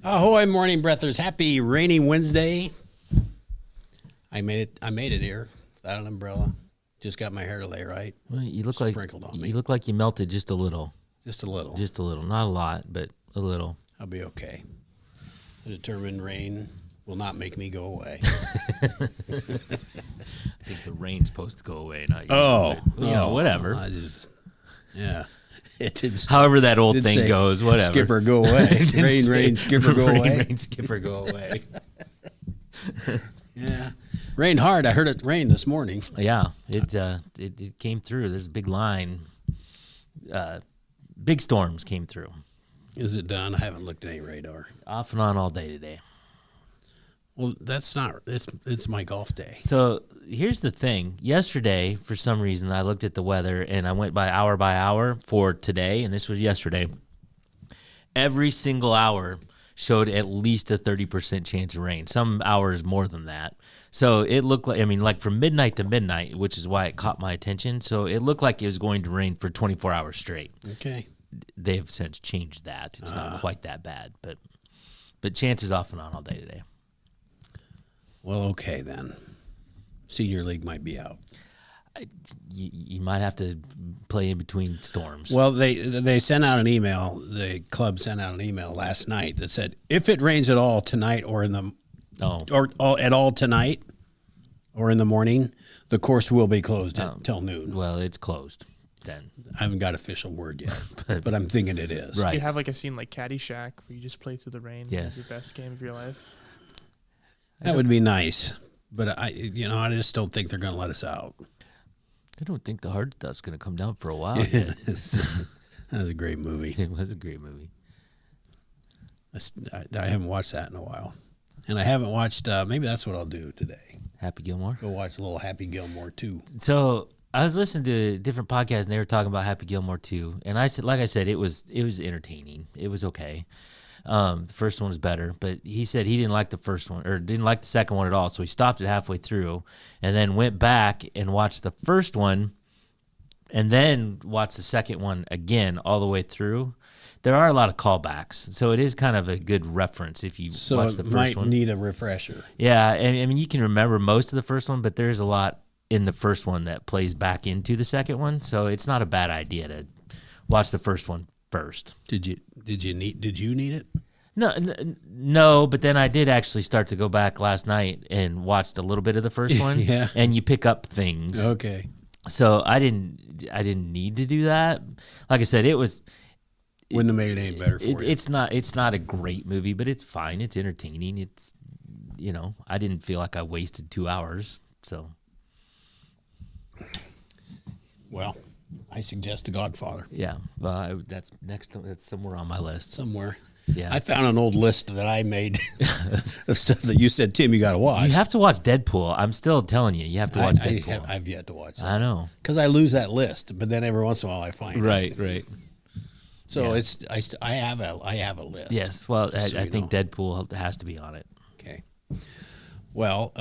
Ahoy, morning breathers. Happy rainy Wednesday. I made it here without an umbrella. Just got my hair to lay right. Well, you look Sprinkled on me. You look like you melted just a little. Just a little. Just a little. Not a lot, but a little. I'll be okay. The determined rain will not make me go away. I think the rain's supposed to go away, not you. Oh. But, whatever. Yeah. It did. However that old did thing say, goes, whatever. Skipper, go away. Rain, skipper, go away. Rain, skipper, go away. Yeah. Rained hard. I heard it rain this morning. Yeah, it came through. There's a big line. Big storms came through. Is it done? I haven't looked at any radar. Off and on all day today. Well, that's not. It's my golf day. So here's the thing. Yesterday, for some reason, I looked at the weather and I went by hour for today, and this was yesterday. Every single hour showed at least a 30% chance of rain. Some hours more than that. So it looked like, from midnight to midnight, which is why it caught my attention. So it looked like it was going to rain for 24 hours straight. Okay. They have since changed that. It's not quite that bad, but chances off and on all day today. Well, okay then. Senior League might be out. You might have to play in between storms. Well, they sent out an email. The club sent out an email last night that said if it rains at all tonight or at all tonight or in the morning, the course will be closed until noon. Well, it's closed then. I haven't got official word yet, but I'm thinking it is. Right. You have like a scene like Caddyshack where you just play through the rain. Yes. Your best game of your life. That would be nice, but I just don't think they're going to let us out. I don't think the hard stuff's going to come down for a while yet. That was a great movie. It was a great movie. I haven't watched that in a while. And I haven't watched, maybe that's what I'll do today. Happy Gilmore? Go watch a little Happy Gilmore 2. So I was listening to a different podcast, and they were talking about Happy Gilmore 2. And I said, it was entertaining. It was okay. The first one was better, but he said he didn't like the first one, or didn't like the second one at all. So he stopped it halfway through and then went back and watched the first one and then watched the second one again all the way through. There are a lot of callbacks, so it is kind of a good reference if you watch the first one. So it might need a refresher. Yeah, and I mean, you can remember most of the first one, but there's a lot in the first one that plays back into the second one, so it's not a bad idea to watch the first one first. Did you need it? No, but then I did actually start to go back last night and watched a little bit of the first one. Yeah. And you pick up things. Okay. So I didn't need to do that. Like I said, Wouldn't have made it any better for you. It's not a great movie, but it's fine. It's entertaining. It's I didn't feel like I wasted 2 hours. So Well, I suggest The Godfather. yeah, well, that's somewhere on my list. Somewhere. Yeah. I found an old list that I made of stuff that you said, Tim, you got to watch. You have to watch Deadpool. I'm still telling you, you have to watch Deadpool. I've yet to watch that. I know. Because I lose that list, but then every once in a while I find it. Right. So Yeah. I have a list. Yes. Well, Just so I you think know. Deadpool has to be on it. Okay. Well,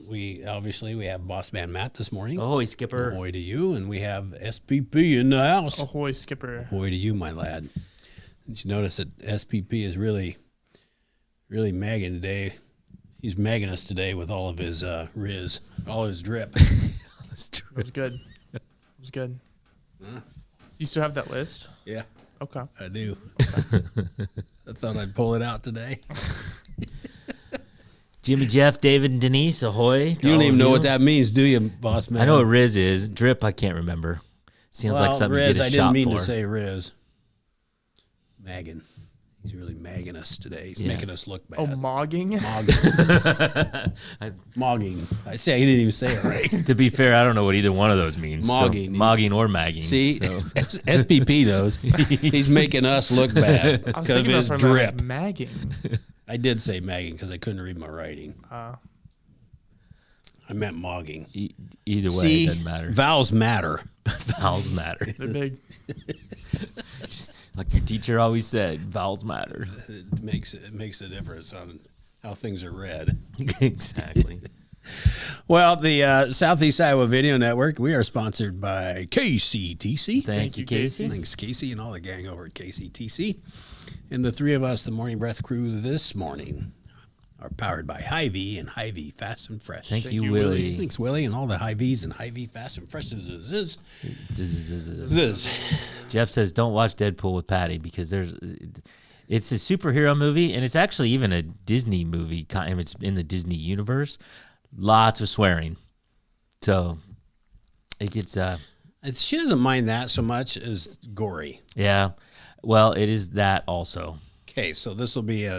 we have Boss Man Matt this morning. Ahoy, Skipper. Ahoy to you, and we have SPP in the house. Ahoy, Skipper. Ahoy to you, my lad. Did you notice that SPP is really magging today? He's magging us today with all of his riz, all his drip. That's true. It was good. It was good. You still have that list? Yeah, Okay. I do. I thought I'd pull it out today. Jimmy, Jeff, David, and Denise, ahoy. You don't even know what that means, do you, Boss Man? I know what Riz is. Drip, I can't remember. Sounds like something Riz, you get a I shot didn't mean for. to say Riz. Magging. He's really magging us today. He's Yeah. making us look bad. Oh, mogging? Mogging. I didn't even say it right. To be fair, I don't know what either one of those means. Mogging. So, mogging or magging. See, So. SPP knows. He's making us look bad I was because of thinking his about something drip. like magging. I did say magging because I couldn't read my writing. I meant mogging. Either way, See, it doesn't matter. vowels matter. Vowels matter. They're big. Like your teacher always said, vowels matter. It makes a difference on how things are read. Exactly. Well, the Southeast Iowa Video Network, we are sponsored by KCTC. Thank you, Casey. Thanks, Casey, and all the gang over at KCTC. And the three of us, the Morning Breath crew this morning, are powered by Hy-Vee and Hy-Vee Fast and Fresh. Thank you, Willie. Thanks, Willie, and all the Hy-Vees and Hy-Vee Fast and Fresh. Ziz. Jeff says, don't watch Deadpool with Patty because it's a superhero movie, and it's actually even a Disney movie. It's in the Disney universe. Lots of swearing. So it gets... She doesn't mind that so much as gory. Yeah. Well, it is that also. Okay, so this will be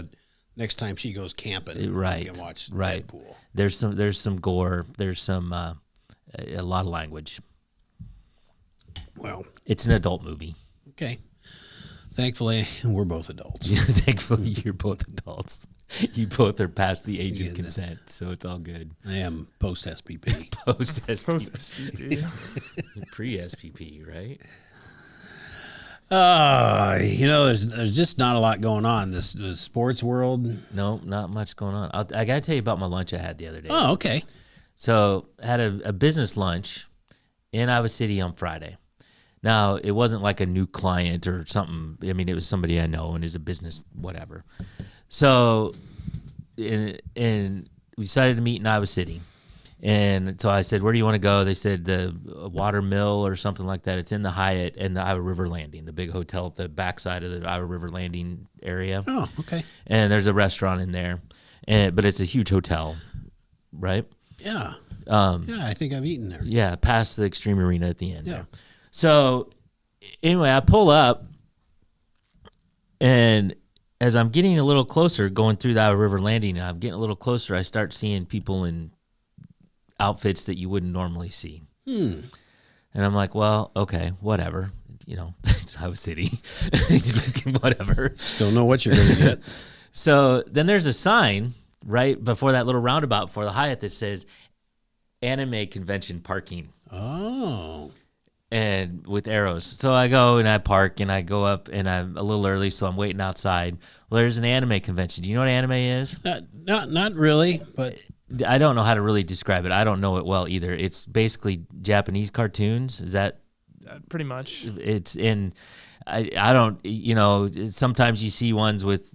next time she goes camping. Right. You can watch right. Deadpool. There's some gore. There's some a lot of language. Well, it's an adult movie. Okay. Thankfully, we're both adults. Thankfully, you're both adults. You both are past the age of consent, so it's all good. I am post-SPP. Post-SPP. Pre-SPP, right? There's just not a lot going on this the sports world. No, not much going on. I got to tell you about my lunch I had the other day. Oh, okay. So I had a business lunch in Iowa City on Friday. Now, it wasn't like a new client or something. I mean, it was somebody I know and is a business, whatever. So, and we decided to meet in Iowa City. And so I said, where do you want to go? They said the Water Mill or something like that. It's in the Hyatt and the Iowa River Landing, the big hotel at the backside of the Iowa River Landing area. Oh, okay. And there's a restaurant in there, but it's a huge hotel, right? Yeah. I think I've eaten there. Yeah, past the Extreme Arena at the end. Yeah. There. So anyway, I pull up, and as I'm getting a little closer, going through the Iowa River Landing, I'm getting a little closer, I start seeing people in outfits that you wouldn't normally see. And I'm like, well, okay, whatever. It's Iowa City. Whatever. Still know what you're going to get. So then there's a sign right before that little roundabout for the Hyatt that says Anime Convention Parking. Oh. And with arrows. So I go and I park and I go up and I'm a little early, so I'm waiting outside. Well, there's an anime convention. Do you know what anime is? Not really, but I don't know how to really describe it. I don't know it well either. It's basically Japanese cartoons. Is that pretty much? It's in. I don't. Sometimes you see ones with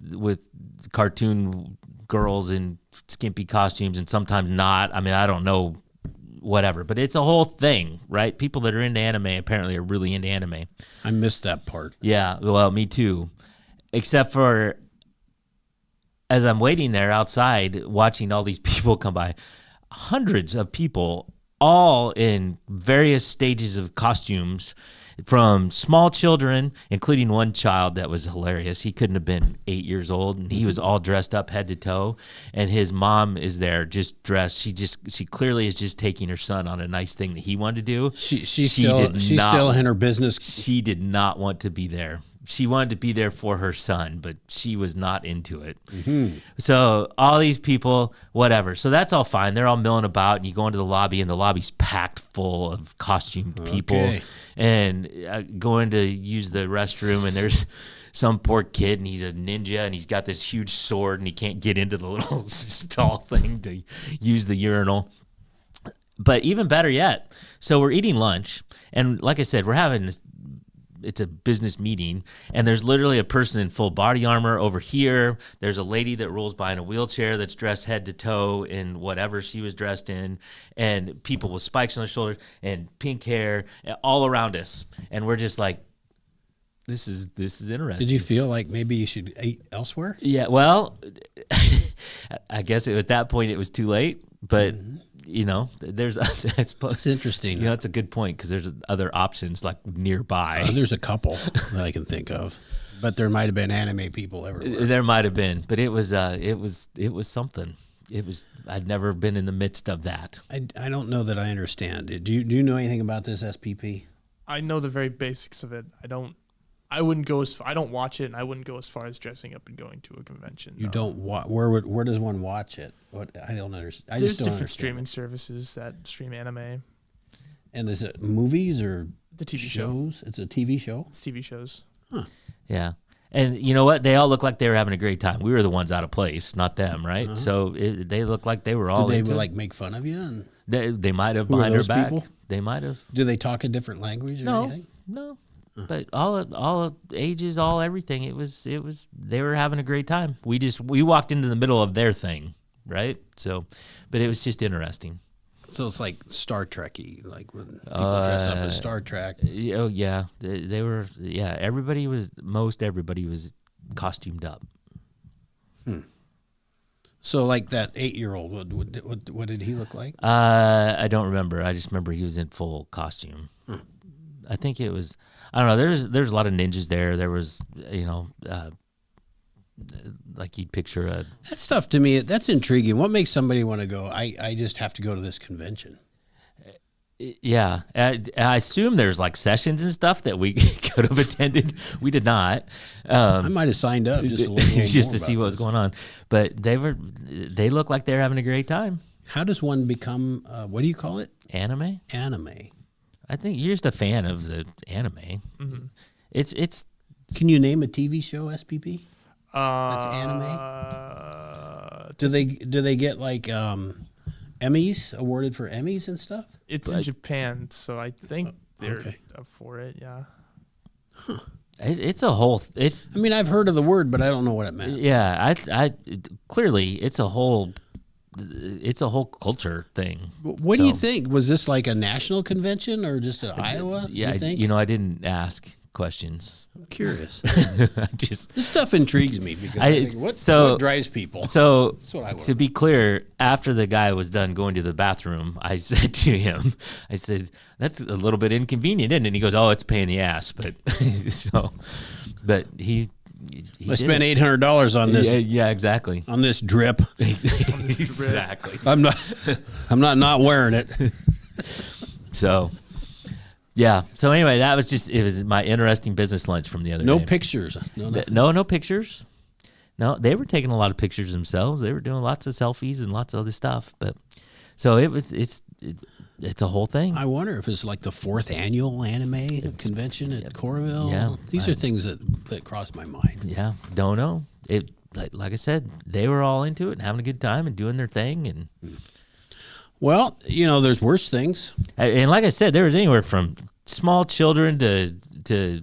cartoon girls in skimpy costumes, and sometimes not. I mean, I don't know. Whatever, but it's a whole thing, right? People that are into anime apparently are really into anime. I missed that part. Yeah, well, me too. Except for as I'm waiting there outside, watching all these people come by, hundreds of people, all in various stages of costumes, from small children, including one child that was hilarious. He couldn't have been 8 years old, and he was all dressed up head to toe. And his mom is there, just dressed. She clearly is just taking her son on a nice thing that he wanted to do. She's still in her business. She did not want to be there. She wanted to be there for her son, but she was not into it. Mm-hmm. So all these people, whatever. So that's all fine. They're all milling about, and you go into the lobby, and the lobby's packed full of costumed people. Okay. And going to use the restroom, and there's some poor kid, and he's a ninja, and he's got this huge sword, and he can't get into the little stall thing to use the urinal. But even better yet, so we're eating lunch, and like I said, we're having this. It's a business meeting, and there's literally a person in full body armor over here. There's a lady that rolls by in a wheelchair that's dressed head to toe in whatever she was dressed in, and people with spikes on their shoulders and pink hair all around us. And we're just like, this is interesting. Did you feel like maybe you should eat elsewhere? Yeah, well, I guess at that point it was too late, but there's, I suppose. It's interesting. That's a good point because there's other options like nearby. There's a couple that I can think of, but there might have been anime people everywhere. There might have been, but it was something. I'd never been in the midst of that. I don't know that I understand. Do you know anything about this SPP? I know the very basics of it. I wouldn't go I don't watch it, and I wouldn't go as far as dressing up and going to a convention. You don't watch. Where does one watch it? I don't understand. There's different streaming services that stream anime. And is it movies or the TV shows? It's a TV show. It's TV shows. Huh. Yeah. And you know what? They all looked like they were having a great time. We were the ones out of place, not them, right? Uh-huh. So they looked like they were all. Did into they it. like make fun of you? And They might have who are behind her those back. people? They might have. do they talk a different language or anything? No. But all ages, all everything. It was. They were having a great time. We walked into the middle of their thing, right? So, but it was just interesting. So it's like Star Trek-y, like when people dress up as Star Trek. Oh yeah, they were. Yeah, everybody was costumed up. So like that 8-year-old, what did he look like? I don't remember. I just remember he was in full costume. I think it was. I don't know. There's a lot of ninjas there. There was, like you'd picture a. That stuff to me, that's intriguing. What makes somebody want to go? I just have to go to this convention. Yeah, I assume there's like sessions and stuff that we could have attended. We did not. I might have signed up just to learn a little just more to see about what was this. going on. But they looked like they're having a great time. How does one become? What do you call it? Anime. I think you're just a fan of the anime. Mm-hmm. It's. Can you name a TV show, SPP? That's anime. Do they get like Emmys awarded for Emmys and stuff? It's in Japan, so I think they're okay. up for it. Yeah. It's a whole. It's. I mean, I've heard of the word, but I don't know what it meant. Yeah. Clearly it's a whole. It's a whole culture thing. What do you think? Was this like a national convention or just an Iowa? Yeah, you think? I didn't ask questions. I'm curious. I just. This stuff intrigues me because I think, what drives people? So That's what I want to be clear, after the guy was done going to the bathroom, I said to him, I said, "That's a little bit inconvenient, isn't it?" And he goes, "Oh, it's a pain in the ass." But he I spent $800 on this. Yeah, exactly. On this drip. Exactly. I'm not wearing it. So. Yeah. So anyway, it was my interesting business lunch from the other day. No pictures. No nothing. No pictures. No, they were taking a lot of pictures themselves. They were doing lots of selfies and lots of other stuff. But so it's a whole thing. I wonder if it's like the 4th annual anime convention at Coralville. Yeah, These are things that cross my mind. Yeah, don't know. It like I said, they were all into it and having a good time and doing their thing. And well, there's worse things. And like I said, there was anywhere from small children to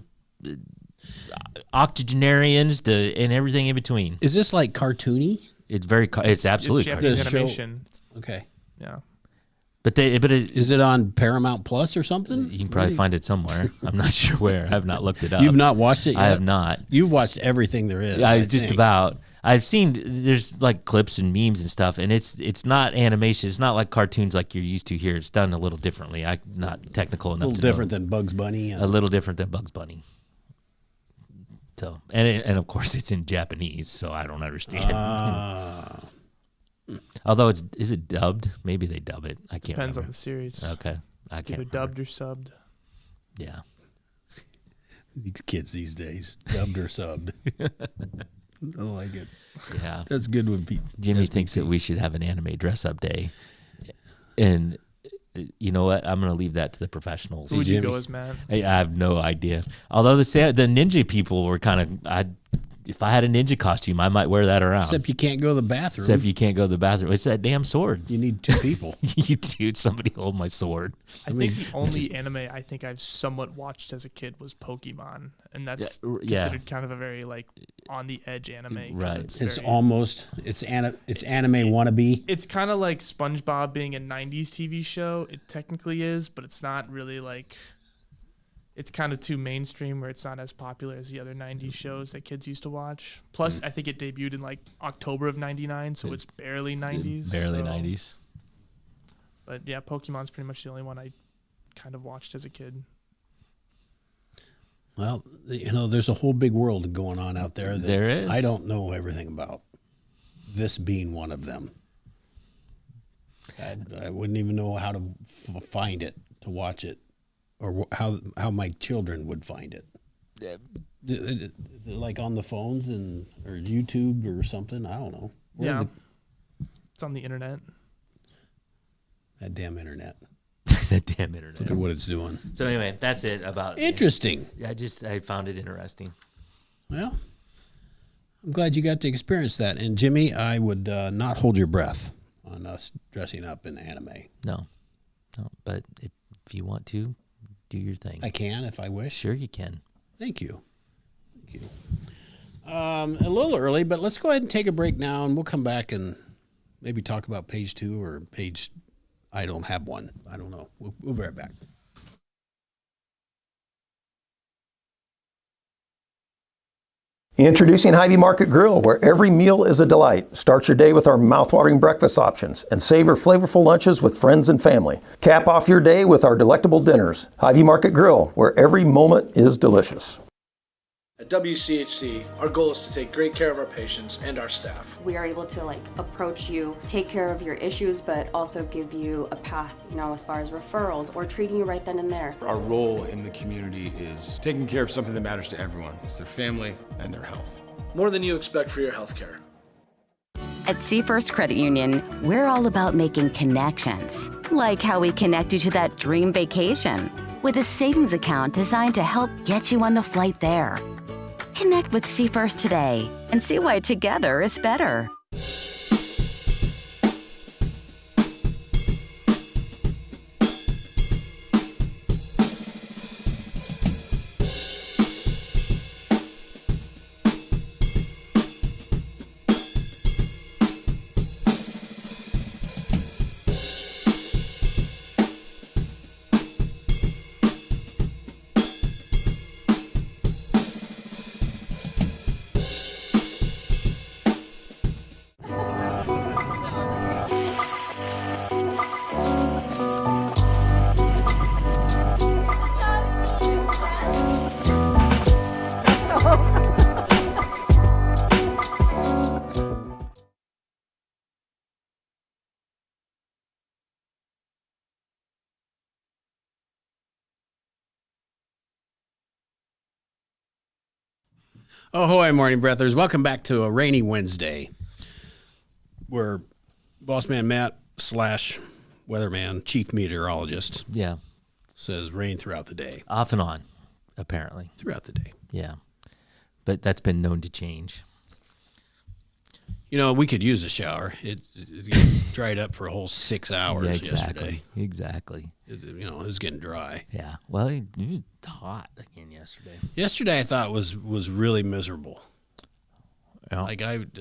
octogenarians and everything in between. Is this like cartoony? It's absolutely Japanese cartoony. animation. Okay. Yeah. But is it on Paramount Plus or something? You can probably find it somewhere. I'm not sure where. I have not looked it up. You've not watched it yet? I have not. You've watched everything there is. Just about. I've seen there's like clips and memes and stuff, and it's not animation. It's not like cartoons like you're used to here. It's done a little differently. I'm not technical enough. A little different than Bugs Bunny. A little different than Bugs Bunny. So and of course it's in Japanese, so I don't understand. Although is it dubbed? Maybe they dub it. I can't. Depends remember. on the series. Okay, I can't. Either dubbed or subbed. Yeah. These kids these days, dubbed or subbed. I like it. Yeah, that's good when Jimmy thinks that we should have an anime dress-up day, and you know what? I'm going to leave that to the professionals. Who would you go as, Matt? I have no idea. Although the ninja people were kind of, if I had a ninja costume, I might wear that around. Except you can't go to the bathroom. Except you can't go to the bathroom. It's that damn sword. You need 2 people. You dude, somebody hold my sword. I think the only anime I think I've somewhat watched as a kid was Pokemon, and that's considered kind of a very like on the edge anime. Right. It's anime wannabe. It's kind of like SpongeBob being a '90s TV show. It technically is, but it's not really like. It's kind of too mainstream where it's not as popular as the other 90s shows that kids used to watch. Plus, I think it debuted in like October of '99, so it's barely 90s. Barely 90s. But yeah, Pokemon's pretty much the only one I kind of watched as a kid. Well, there's a whole big world going on out there that there is. I don't know everything about. This being one of them. I wouldn't even know how to find it, to watch it. Or how my children would find it. Like on the phones or YouTube or something. I don't know. It's on the internet. That damn internet. That damn internet. Look at what it's doing. So anyway, that's it about. Interesting. I found it interesting. Well, I'm glad you got to experience that. And Jimmy, I would not hold your breath on us dressing up in anime. No. But if you want to, do your thing. I can if I wish. Sure, you can. Thank you. A little early, but let's go ahead and take a break now, and we'll come back and maybe talk about page 2 or page. I don't have one. I don't know. We'll be right back. Introducing Hy-Vee Market Grill, where every meal is a delight. Start your day with our mouthwatering breakfast options and savor flavorful lunches with friends and family. Cap off your day with our delectable dinners. Hy-Vee Market Grill, where every moment is delicious. At WCHC, our goal is to take great care of our patients and our staff. We are able to approach you, take care of your issues, but also give you a path, as far as referrals or treating you right then and there. Our role in the community is taking care of something that matters to everyone. It's their family and their health. More than you expect for your health care. At Seafirst Credit Union, we're all about making connections, like how we connect you to that dream vacation with a savings account designed to help get you on the flight there. Connect with Seafirst today and see why together is better. Ahoy, morning breathers. Welcome back to a rainy Wednesday where Bossman Matt / weatherman, chief meteorologist, says rain throughout the day. Off and on, apparently. Throughout the day. Yeah. But that's been known to change. We could use a shower. It dried up for a whole 6 hours yesterday. Exactly. It was getting dry. Yeah. Well, it was hot again yesterday. Yesterday I thought was really miserable. Yeah.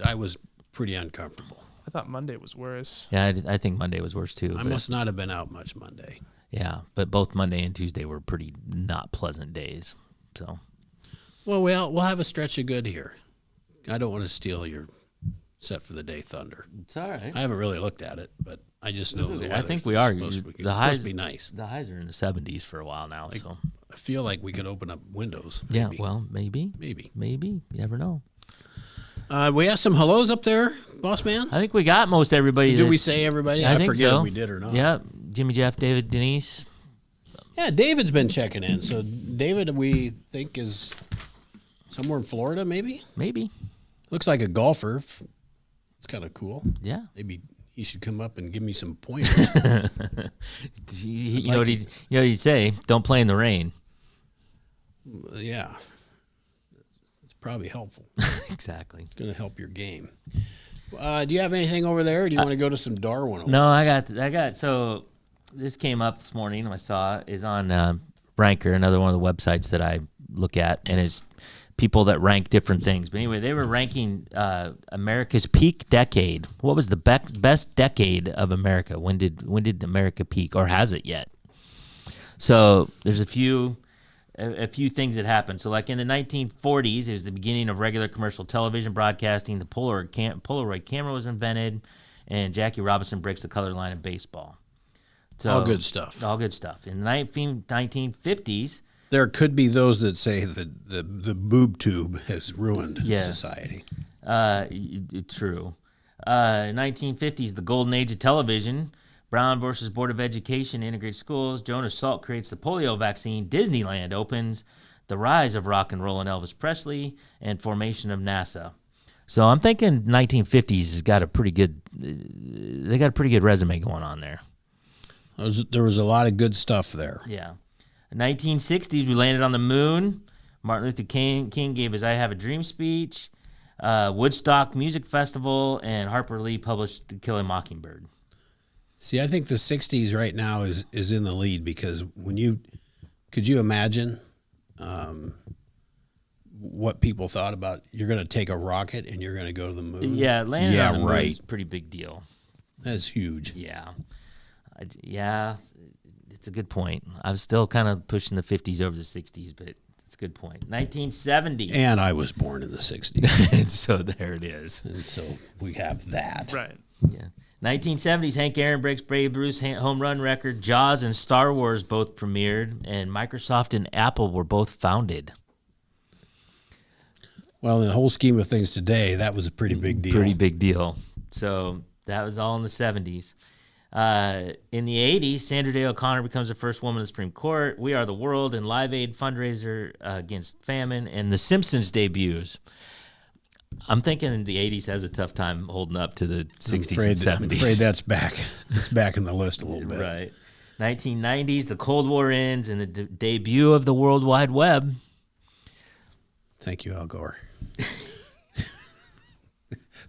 I was pretty uncomfortable. I thought Monday was worse. Yeah, I think Monday was worse too. I must not have been out much Monday. Yeah, but both Monday and Tuesday were pretty not pleasant days. So, well, we'll have a stretch of good here. I don't want to steal your set for the day thunder. It's all right. I haven't really looked at it, but I just know the I think we are. The highs be nice. The highs are in the 70s for a while now. So I feel like we could open up windows. Yeah, well, maybe. You never know. We have some hellos up there, boss man. I think we got most everybody. Did we say everybody? I forget so. if we did or not. Yeah, Jimmy, Jeff, David, Denise. Yeah, David's been checking in. So David, we think is somewhere in Florida, maybe. Looks like a golfer. It's kind of cool. Yeah. Maybe he should come up and give me some pointers. you know what he'd say? Don't play in the rain. Yeah. It's probably helpful. Exactly. It's going to help your game. Do you have anything over there? Or do you want to go to some Darwin? No, I got. So this came up this morning. I saw is on Ranker, another one of the websites that I look at, and it's people that rank different things. But anyway, they were ranking America's peak decade. What was the best decade of America? When did America peak, or has it yet? So there's a few things that happened. So like in the 1940s, it was the beginning of regular commercial television broadcasting. The Polaroid camera was invented, and Jackie Robinson breaks the color line in baseball. So, all good stuff. All good stuff. In the 1950s, there could be those that say that the boob tube has ruined society. True. 1950s, the golden age of television. Brown versus Board of Education, integrated schools. Jonas Salk creates the polio vaccine. Disneyland opens. The rise of rock and roll and Elvis Presley, and formation of NASA. So I'm thinking 1950s has got a pretty good. They got a pretty good resume going on there. There was a lot of good stuff there. Yeah. 1960s, we landed on the moon. Martin Luther King gave his "I Have a Dream" speech. Woodstock Music Festival, and Harper Lee published To Kill a Mockingbird. See, I think the 60s right now is in the lead because could you imagine what people thought about you're going to take a rocket and you're going to go to the moon? Yeah, landing on the moon is a pretty big deal. That's huge. Yeah. It's a good point. I'm still kind of pushing the 50s over the 60s, but it's a good point. 1970. And I was born in the 60s. So there it is. And so we have that. Right. Yeah. 1970s, Hank Aaron breaks Babe Ruth's home run record. Jaws and Star Wars both premiered, and Microsoft and Apple were both founded. Well, in the whole scheme of things today, that was a pretty big deal. Pretty big deal. So that was all in the 70s. In the 80s, Sandra Day O'Connor becomes the first woman in the Supreme Court. We Are the World and Live Aid fundraiser against famine, and The Simpsons debuts. I'm thinking the 80s has a tough time holding up to the 60s and 70s. I'm afraid that's back. It's back in the list a little bit. Right. 1990s, the Cold War ends, and the debut of the World Wide Web. Thank you, Al Gore.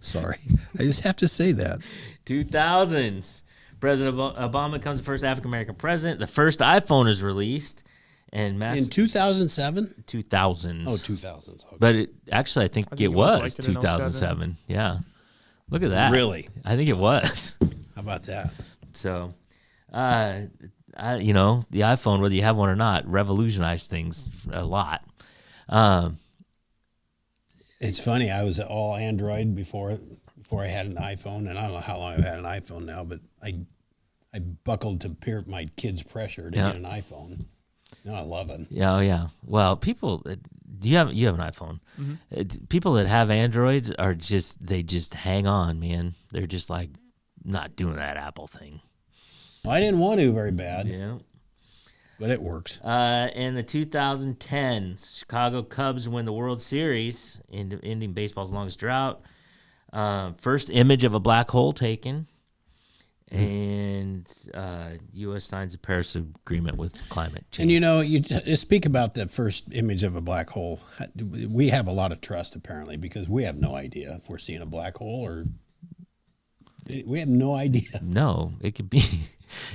Sorry. I just have to say that. 2000s. President Obama becomes the first African-American president. The first iPhone is released. And in 2007? 2000s. Oh, 2000s. Okay. But I think it was like 2007. Yeah. Look at that. Really? I think it was. How about that? So, the iPhone, whether you have one or not, revolutionized things a lot. It's funny. I was all Android before I had an iPhone, and I don't know how long I've had an iPhone now, but I buckled to my kids' pressure to get an iPhone. No, I love it. Yeah, oh yeah. Well, people, you have an iPhone. Mm-hmm. People that have Androids are they just hang on, man. They're just like not doing that Apple thing. I didn't want to very bad. Yeah. But it works. In the 2010s, Chicago Cubs win the World Series, ending baseball's longest drought. First image of a black hole taken. And U.S. signs a Paris Agreement with climate change. And, you speak about the first image of a black hole. We have a lot of trust, apparently, because we have no idea if we're seeing a black hole or... We have no idea. No, it could be...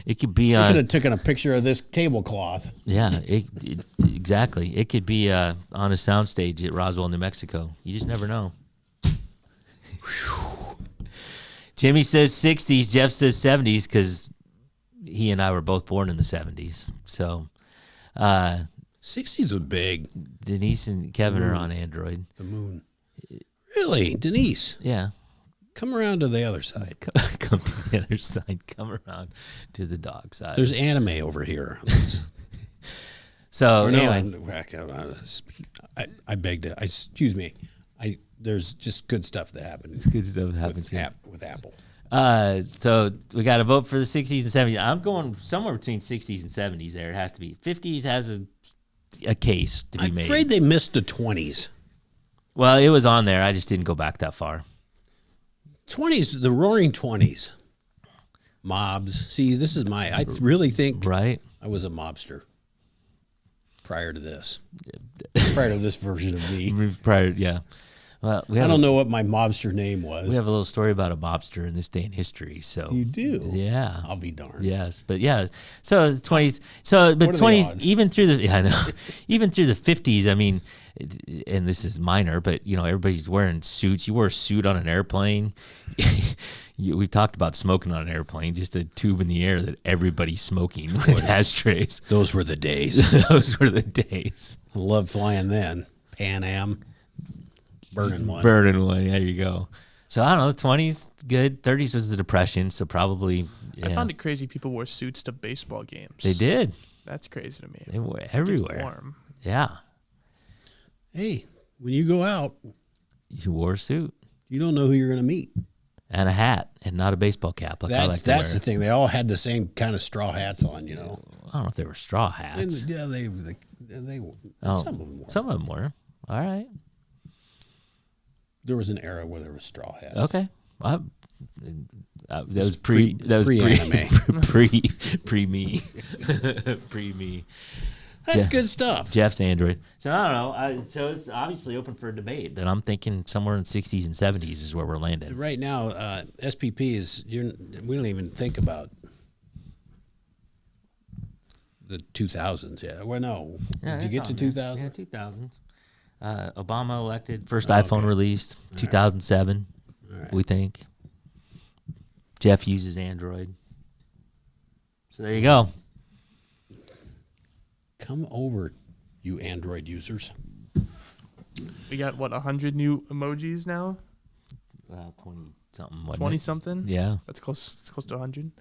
It could be. I could have taken a picture of this tablecloth. Yeah, exactly. It could be on a soundstage at Roswell, New Mexico. You just never know. Jimmy says 60s. Jeff says 70s because he and I were both born in the 70s. So, 60s was big. Denise and Kevin are on Android. The moon. Really, Denise? Yeah. Come around to the other side. Come to the other side. Come around to the dog side. There's anime over here. So anyway, I beg to. Excuse me. There's just good stuff that happens. It's good stuff that happens with Apple. So we got to vote for the 60s and 70s. I'm going somewhere between 60s and 70s. There, it has to be. 50s has a case to be made. I'm afraid they missed the 20s. Well, it was on there. I just didn't go back that far. 20s, the roaring 20s. Mobs. See, this is I really think I was a mobster prior to this. Prior to this version of me. Yeah. Well, I don't know what my mobster name was. We have a little story about a mobster in this day in history. So you do? Yeah. I'll be darned. Yes, but yeah. So the 20s. So but 20s even through the I know, even through the 50s. I mean, and this is minor, but everybody's wearing suits. You wore a suit on an airplane. We've talked about smoking on an airplane, just a tube in the air that everybody's smoking with ashtrays. Those were the days. Those were the days. I loved flying then. Pan Am. Burning one. There you go. So I don't know. The 20s, good. 30s was the Depression, so probably. Yeah. I found it crazy people wore suits to baseball games. They did. That's crazy to me. They were everywhere. It's warm. Yeah. Hey, when you go out, you wore a suit. You don't know who you're going to meet. And a hat, and not a baseball cap like I like to wear. That's the thing. They all had the same kind of straw hats on, I don't know if they were straw hats. And, yeah, they some of them were. Some of them were. All right. There was an era where there was straw hats. Okay. That was pre-anime. pre me. Pre me. That's good stuff. Jeff's Android. So I don't know. So it's obviously open for debate, but I'm thinking somewhere in the 60s and 70s is where we're landing. Right now, SPP is. We don't even think about the 2000s. Yeah. Well, no. Did you get to 2000? Yeah, 2000s. Obama elected. First iPhone released. 2007. Right. We think. Jeff uses Android. So there you go. Come over, you Android users. We got 100 new emojis now. 20 something. 20 something. Yeah, that's close. It's close to 100.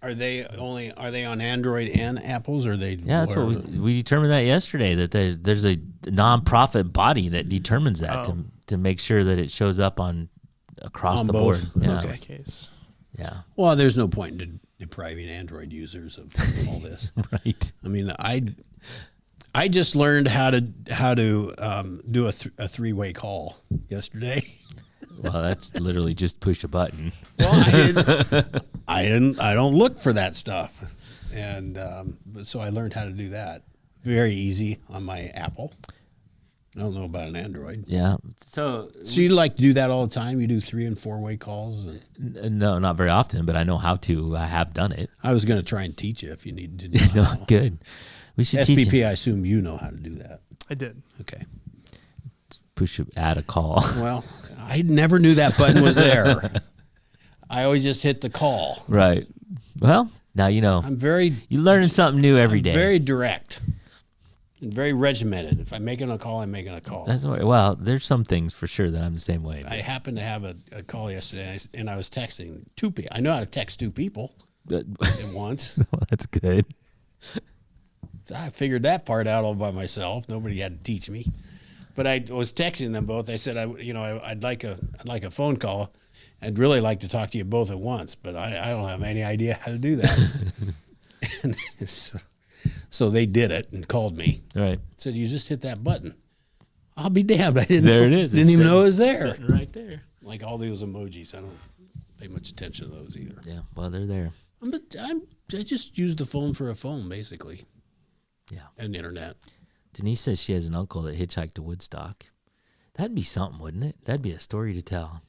Are they on Android and Apple's? Or are they? Yeah, that's what we determined that yesterday. That there's a nonprofit body that determines that to make sure that it shows up across the board. Yeah. Okay. Case. Yeah. Well, there's no point in depriving Android users of all this. Right. I mean, I just learned how to do a three-way call yesterday. Well, that's literally just push a button. Well, I don't look for that stuff, and so I learned how to do that. Very easy on my Apple. I don't know about an Android. Yeah. So you like to do that all the time? You do 3- and 4-way calls? No, not very often, but I know how to. I have done it. I was going to try and teach you if you needed to know. No, good. We should SPP, teach. I assume you know how to do that. I did. Okay. Add a call. Well, I never knew that button was there. I always just hit the call. Right. Well, now you know. You're learning something new every day. Very direct. And very regimented. If I'm making a call, I'm making a call. That's right. Well, there's some things for sure that I'm the same way. I happened to have a call yesterday, and I was texting 2 people. I know how to text 2 people at once. Well, that's good. So I figured that part out all by myself. Nobody had to teach me. But I was texting them both. I said, I'd like a phone call. I'd really like to talk to you both at once, but I don't have any idea how to do that. And so they did it and called me. Right. Said, you just hit that button. I'll be damned. I didn't there know, it is. Didn't even know it was there. Sitting right there. Like all those emojis. I don't pay much attention to those either. Yeah, well, they're there. I just use the phone for a phone, basically. Yeah. And internet. Denise says she has an uncle that hitchhiked to Woodstock. That'd be something, wouldn't it? That'd be a story to tell.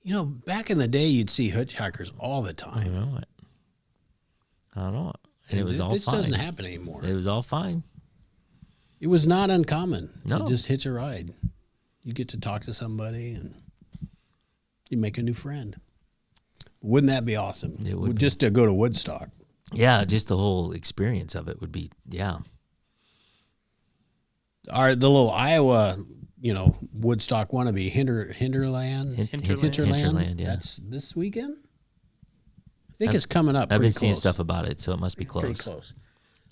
You know, back in the day, you'd see hitchhikers all the time. I know it. And it was all this fine. This doesn't happen anymore. It was all fine. It was not uncommon No. to just hitch a ride. You get to talk to somebody and you make a new friend. Wouldn't that be awesome? It would be. Just to go to Woodstock. Yeah, just the whole experience of it would be, yeah. The little Iowa, Woodstock wannabe, Hinterland. Hinterland, yeah. That's this weekend? I think it's coming up. I've been close. seeing stuff about it, so it must be close. Pretty close.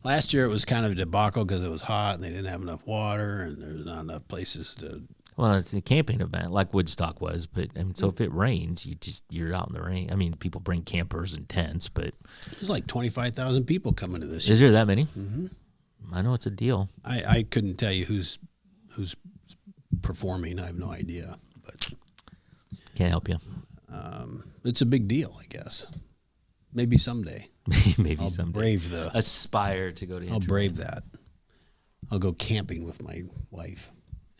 Last year it was kind of a debacle because it was hot and they didn't have enough water and there's not enough places to. Well, it's a camping event like Woodstock was, but so if it rains, you're out in the rain. I mean, people bring campers and tents, but there's like 25,000 people coming to this. Is there that many? Mm-hmm. I know it's a deal. I couldn't tell you who's performing. I have no idea, but can't help you. It's a big deal, I guess. Maybe someday. Maybe I'll someday. Aspire to go to Hinterland. I'll brave that. I'll go camping with my wife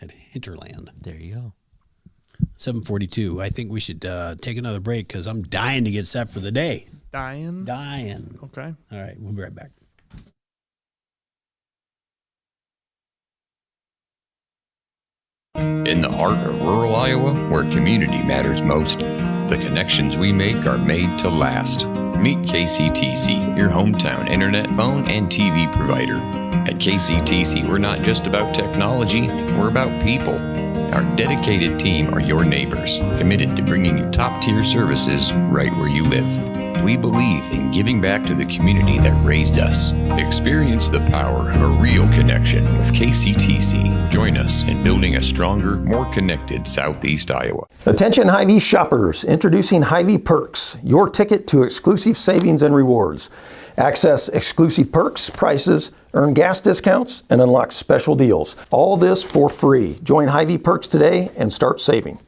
at Hinterland. There you go. 7:42. I think we should take another break because I'm dying to get set for the day. Dying? Okay. All right. We'll be right back. In the heart of rural Iowa, where community matters most, the connections we make are made to last. Meet KCTC, your hometown internet, phone, and TV provider. At KCTC, we're not just about technology, we're about people. Our dedicated team are your neighbors, committed to bringing you top-tier services right where you live. We believe in giving back to the community that raised us. Experience the power of a real connection with KCTC. Join us in building a stronger, more connected Southeast Iowa. Attention Hy-Vee shoppers, introducing Hy-Vee Perks, your ticket to exclusive savings and rewards. Access exclusive perks, prices, earn gas discounts, and unlock special deals. All this for free. Join Hy-Vee Perks today and start saving.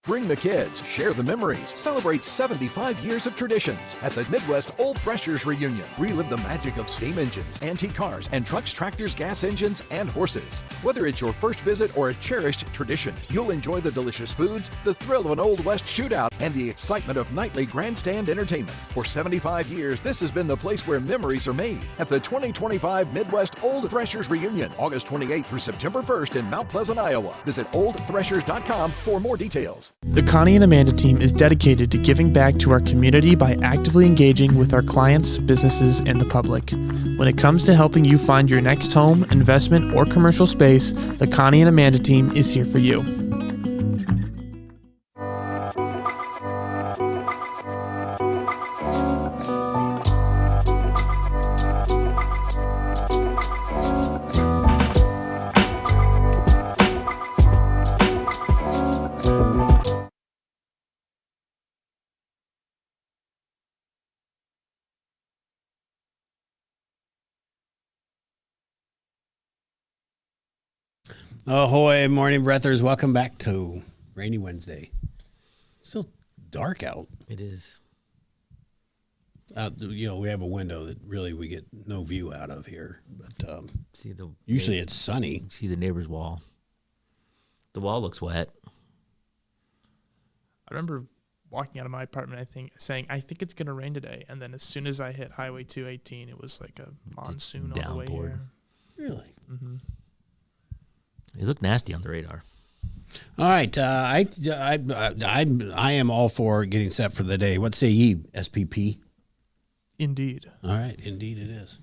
Bring the kids, share the memories, celebrate 75 years of traditions at the Midwest Old Threshers Reunion. Relive the magic of steam engines, antique cars, and trucks, tractors, gas engines, and horses. Whether it's your first visit or a cherished tradition, you'll enjoy the delicious foods, the thrill of an Old West shootout, and the excitement of nightly grandstand entertainment. For 75 years, this has been the place where memories are made at the 2025 Midwest Old Threshers Reunion, August 28th through September 1st in Mount Pleasant, Iowa. Visit oldthreshers.com for more details. The Connie and Amanda team is dedicated to giving back to our community by actively engaging with our clients, businesses, and the public. When it comes to helping you find your next home, investment, or commercial space, the Connie and Amanda team is here for you. Ahoy, morning breathers. Welcome back to Rainy Wednesday. Still dark out. It is. We have a window that really we get no view out of here. But usually it's sunny. See the neighbor's wall. The wall looks wet. I remember walking out of my apartment, saying, I think it's going to rain today. And then as soon as I hit Highway 218, it was like a monsoon on the way here. Really? Mm-hmm. It looked nasty on the radar. All right. I am all for getting set for the day. What say ye, SPP? Indeed. All right. Indeed it is.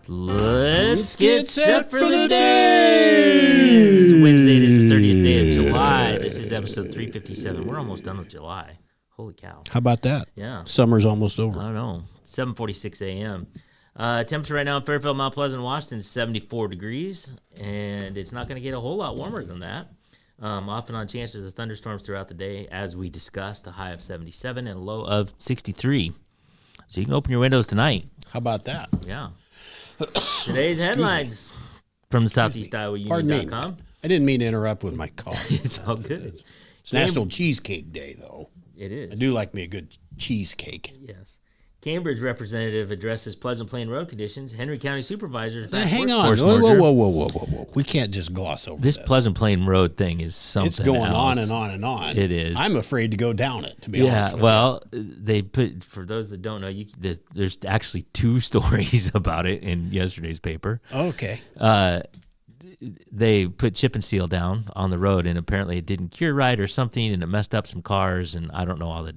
Let's get set for the day. Wednesday, it is the 30th day of July. This is episode 357. We're almost done with July. Holy cow. How about that? Yeah. Summer's almost over. I don't know. 7:46 a.m. Temperature right now in Fairfield, Mount Pleasant, Washington is 74 degrees, and it's not going to get a whole lot warmer than that. Off and on chances of thunderstorms throughout the day, as we discussed, a high of 77 and a low of 63. So you can open your windows tonight. How about that? Yeah. Today's headlines from Southeast Iowa Union.com. I didn't mean to interrupt with my cough. It's all good. It's National Cheesecake Day, though. It is. I do like me a good cheesecake. Yes. Cambridge representative addresses Pleasant Plain road conditions. Henry County supervisors back hang on. Whoa. We can't just gloss over this. Pleasant Plain road thing is something It's going else. on and on and on. It is. I'm afraid to go down it, to be honest with well, they put, for those that don't know, there's actually 2 stories about it in yesterday's paper. Okay. They put chip and seal down on the road, and apparently it didn't cure right or something, and it messed up some cars, and I don't know all the...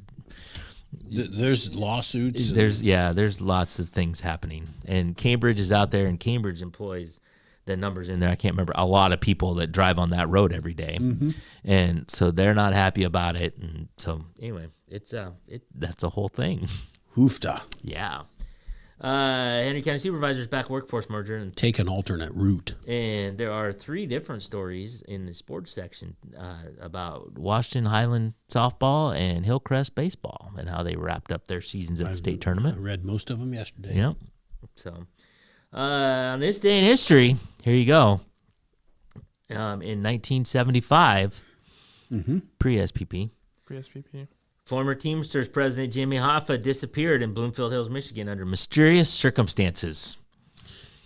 There's lawsuits. There's lots of things happening, and Cambridge is out there, and Cambridge employs the numbers in there. I can't remember a lot of people that drive on that road every day, and so they're not happy about it. And so anyway, that's a whole thing. Hoofda. Yeah. Henry County supervisors back workforce merger and take an alternate route. And there are 3 different stories in the sports section about Washington Highland softball and Hillcrest baseball and how they wrapped up their seasons at the state tournament. I read most of them yesterday. Yep. So on this day in history, here you go. In 1975, pre-SPP. Pre-SPP. Former Teamsters president Jimmy Hoffa disappeared in Bloomfield Hills, Michigan under mysterious circumstances.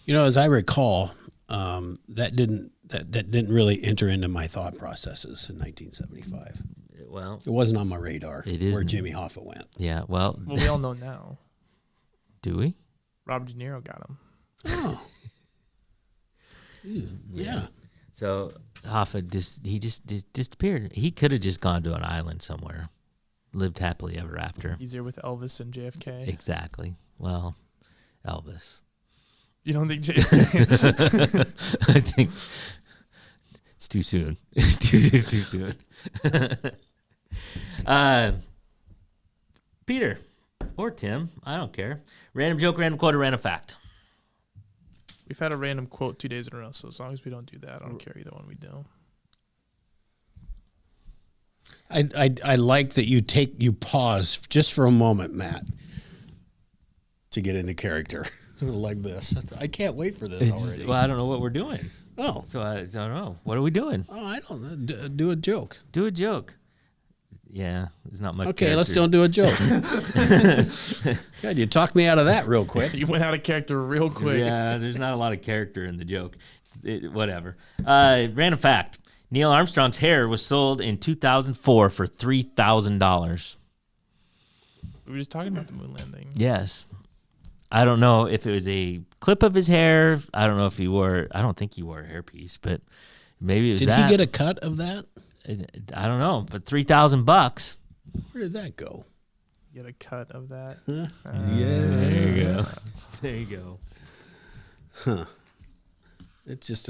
As I recall, that didn't really enter into my thought processes in 1975. Well, it wasn't on my radar. It is where Jimmy Hoffa went. Yeah, well, we all know now. Do we? Robert De Niro got him. Oh, yeah. So Hoffa just disappeared. He could have just gone to an island somewhere. Lived happily ever after. Easier with Elvis and JFK. Exactly. Well, Elvis. You don't think JFK? I think it's too soon. Too soon. Peter or Tim, I don't care. Random joke, random quote, or random fact. We've had a random quote 2 days in a row, so as long as we don't do that, I don't care either one we do. I like that you pause just for a moment, Matt, to get into character like this. I can't wait for this already. Well, I don't know what we're doing. Oh. So I don't know. What are we doing? Oh, I don't know. Do a joke. Do a joke. Yeah, there's not much. Okay, let's character. don't do a joke. God, you talked me out of that real quick. You went out of character real quick. Yeah, there's not a lot of character in the joke. Whatever. Random fact. Neil Armstrong's hair was sold in 2004 for $3,000. We were just talking about the moon landing. Yes. I don't know if it was a clip of his hair. I don't know if I don't think he wore a hairpiece, but maybe it was Did that. he get a cut of that? I don't know, but $3,000. Where did that go? Get a cut of that. Yeah. There you go. There you go. Huh. It's just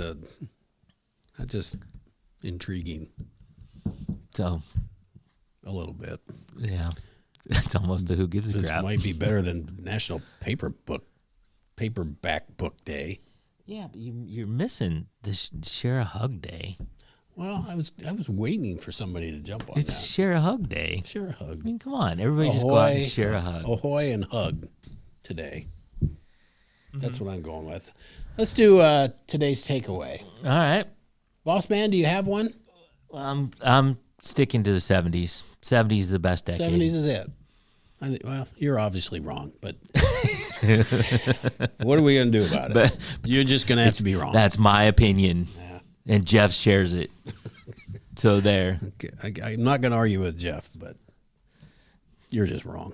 intriguing. So, a little bit. Yeah. That's almost a who gives a This crap. might be better than National Paperback Book Day. Yeah, but you're missing the Share a Hug Day. Well, I was waiting for somebody to jump on It's that. Share a Hug Day. Share a hug. I mean, come on. Everybody just go out and share a hug. Ahoy and hug today. That's what I'm going with. Let's do today's takeaway. All right. Boss man, do you have one? Well, I'm sticking to the 70s. 70s is the best decade. 70s is it. Well, you're obviously wrong, but what are we going to do about it? But you're just going to have to be wrong. That's my opinion. Yeah. And Jeff shares it. So there. Okay. I'm not going to argue with Jeff, but you're just wrong.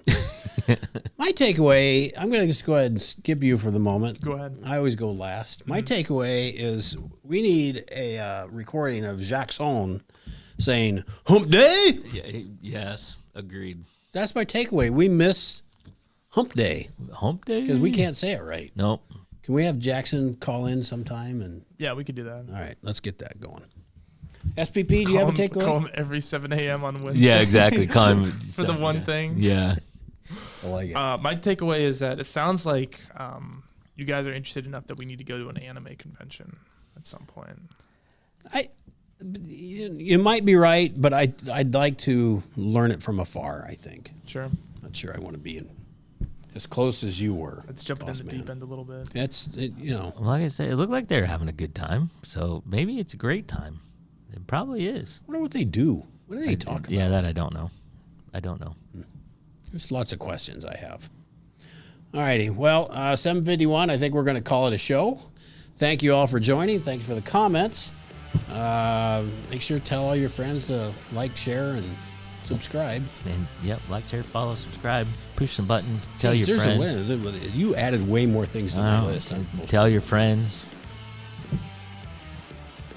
My takeaway, I'm going to just go ahead and skip you for the moment. Go ahead. I always go last. My takeaway is we need a recording of Jackson saying, Hump Day? Yes, agreed. That's my takeaway. We miss Hump Day. Hump Day? Because we can't say it right. Nope. Can we have Jackson call in sometime? And Yeah, we could do that. all right, let's get that going. SPP, do you have a takeaway? Call him every 7 a.m. on Wednesday. Yeah, exactly. Call him for the one thing. Yeah. I like it. My takeaway is that it sounds like you guys are interested enough that we need to go to an anime convention at some point. You might be right, but I'd like to learn it from afar, I think. Sure. Not sure I want to be as close as you were. Let's jump in the man. deep end a little bit. Like I said, it looked like they're having a good time. So maybe it's a great time. It probably is. I wonder what they do. What do they talk about? Yeah, that I don't know. There's lots of questions I have. All righty. Well, 7:51, I think we're going to call it a show. Thank you all for joining. Thanks for the comments. Make sure to tell all your friends to like, share, and subscribe. And yep, like, share, follow, subscribe, push some buttons, tell your There's friends. You added way more things to my list. Tell your friends.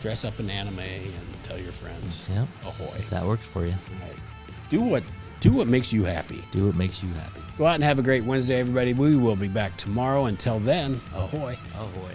Dress up in anime and tell your friends. Yep. Ahoy. If that works for you. All right. Do what makes you happy. Do what makes you happy. Go out and have a great Wednesday, everybody. We will be back tomorrow. Until then, ahoy. Ahoy.